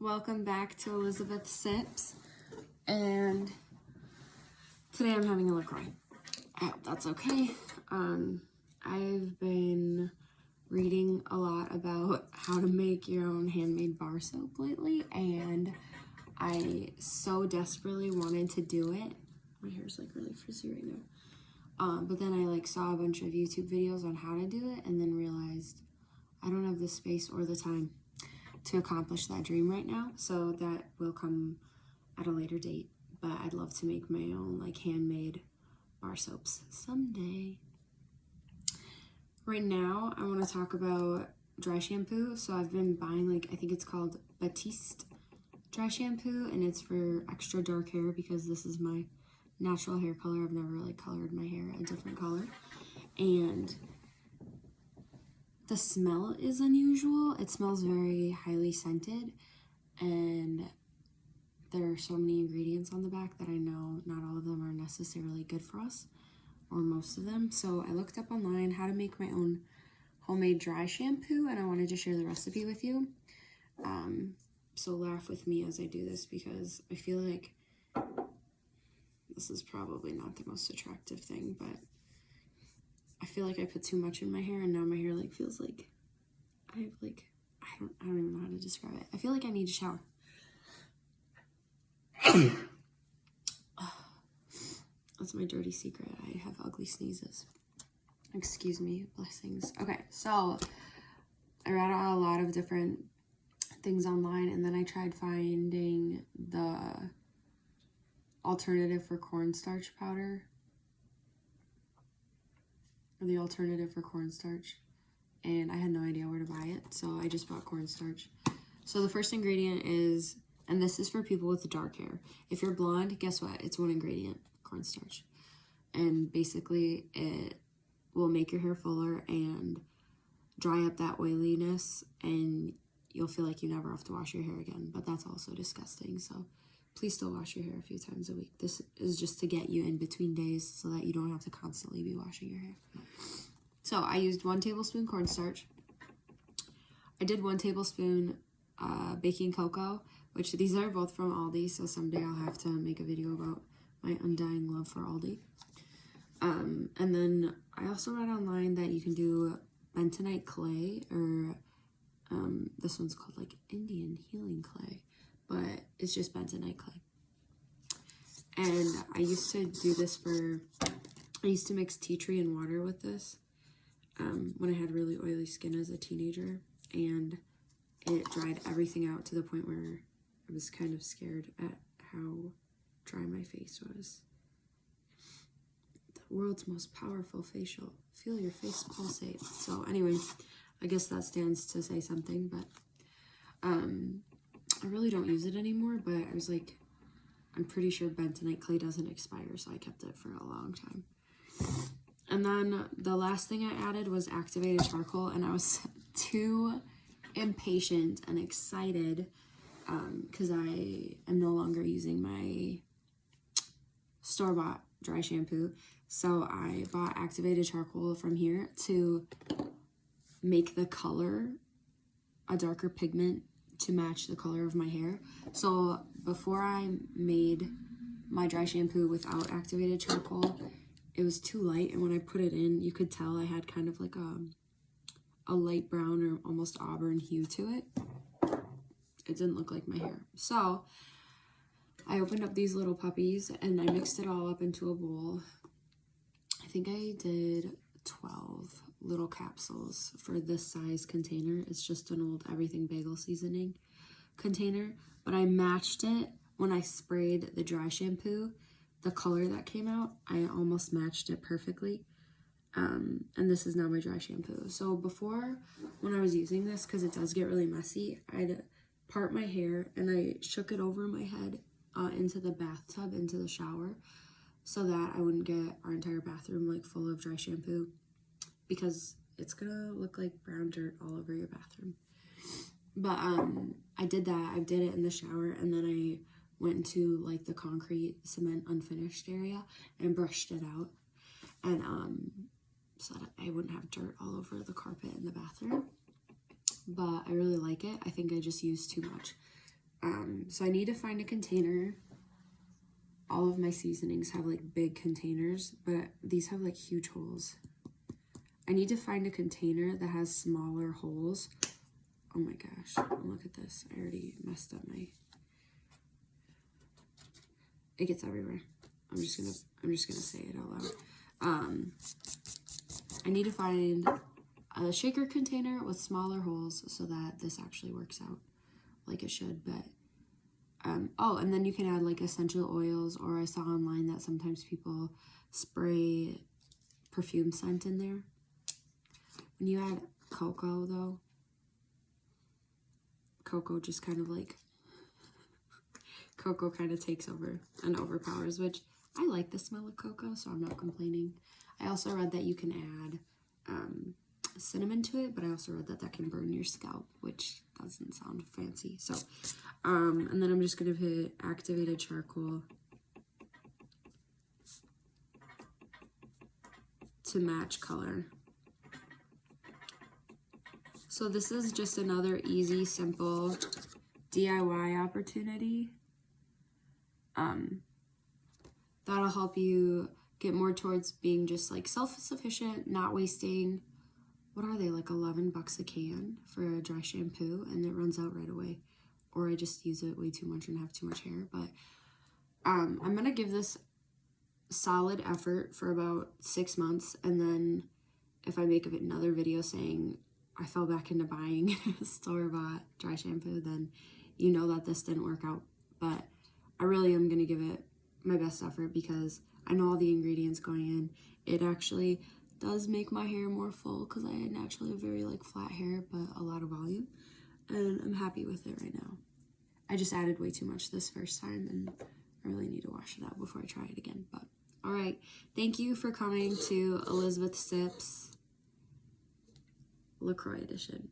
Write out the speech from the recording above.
Welcome back to Elizabeth Sips, and today I'm having a LaCroix. That's okay. I've been reading a lot about how to make your own handmade bar soap lately, and I so desperately wanted to do it. My hair's like really frizzy right now. But then I saw a bunch of YouTube videos on how to do it, and then realized I don't have the space or the time to accomplish that dream right now, so that will come at a later date. But I'd love to make my own handmade bar soaps someday. Right now I want to talk about dry shampoo. So I've been buying I think it's called Batiste dry shampoo, and it's for extra dark hair because this is my natural hair color. I've never colored my hair a different color, and the smell is unusual. It smells very highly scented, and there are so many ingredients on the back that I know not all of them are necessarily good for us, or most of them. So I looked up online how to make my own homemade dry shampoo, and I wanted to share the recipe with you. So laugh with me as I do this, because I feel like this is probably not the most attractive thing, but I feel like I put too much in my hair, and now my hair feels like I have I don't even know how to describe it. I feel like I need a shower. That's my dirty secret. I have ugly sneezes. Excuse me, blessings. Okay, so I read a lot of different things online, and then I tried finding the alternative for cornstarch powder, or the alternative for cornstarch, and I had no idea where to buy it, so I just bought cornstarch. So the first ingredient is, and this is for people with dark hair. If you're blonde, guess what? It's one ingredient, cornstarch. And basically it will make your hair fuller and dry up that oiliness, and you'll feel like you never have to wash your hair again, but that's also disgusting. So please still wash your hair a few times a week. This is just to get you in between days so that you don't have to constantly be washing your hair. So I used 1 tablespoon cornstarch. I did 1 tablespoon baking cocoa, which these are both from Aldi, so someday I'll have to make a video about my undying love for Aldi. And then I also read online that you can do bentonite clay, or this one's called Indian healing clay, but it's just bentonite clay. And I used to do this I used to mix tea tree and water with this when I had really oily skin as a teenager, and it dried everything out to the point where I was kind of scared at how dry my face was. The world's most powerful facial. Feel your face pulsate. So anyway, I guess that stands to say something, but I really don't use it anymore, but I was I'm pretty sure bentonite clay doesn't expire, so I kept it for a long time. And then the last thing I added was activated charcoal, and I was too impatient and excited because I am no longer using my store-bought dry shampoo. So I bought activated charcoal from here to make the color a darker pigment to match the color of my hair. So before I made my dry shampoo without activated charcoal, it was too light, and when I put it in, you could tell I had kind of a light brown or almost auburn hue to it. It didn't look like my hair. So I opened up these little puppies, and I mixed it all up into a bowl. I think I did 12 little capsules for this size container. It's just an old everything bagel seasoning container, but I matched it when I sprayed the dry shampoo. The color that came out, I almost matched it perfectly. And this is now my dry shampoo. So before, when I was using this, because it does get really messy, I'd part my hair and I shook it over my head into the bathtub, into the shower, so that I wouldn't get our entire bathroom full of dry shampoo, because it's gonna look like brown dirt all over your bathroom. But I did that. I did it in the shower, and then I went into the concrete cement unfinished area and brushed it out, and so that I wouldn't have dirt all over the carpet in the bathroom. But I really like it. I think I just used too much. So I need to find a container. All of my seasonings have like big containers, but these have like huge holes. I need to find a container that has smaller holes. Oh my gosh, look at this. I already messed up my, it gets everywhere. I'm just gonna say it out loud. I need to find a shaker container with smaller holes so that this actually works out like it should. But oh, and then you can add like essential oils, or I saw online that sometimes people spray perfume scent in there. When you add cocoa though, cocoa just kind of like, cocoa kind of takes over and overpowers, which I like the smell of cocoa, so I'm not complaining. I also read that you can add cinnamon to it, but I also read that that can burn your scalp, which doesn't sound fancy. So, and then I'm just gonna hit activated charcoal to match color. So this is just another easy, simple DIY opportunity. That'll help you get more towards being just like self-sufficient, not wasting, what are they, like 11 bucks a can for a dry shampoo, and it runs out right away. Or I just use it way too much and have too much hair. But I'm gonna give this solid effort for about 6 months, and then if I make another video saying I fell back into buying store-bought dry shampoo, then you know that this didn't work out. But I really am gonna give it my best effort because I know all the ingredients going in. It actually does make my hair more full because I naturally have very like flat hair but a lot of volume, and I'm happy with it right now. I just added way too much this first time, and I really need to wash it out before I try it again. But all right, thank you for coming to Elizabeth Sips LaCroix edition.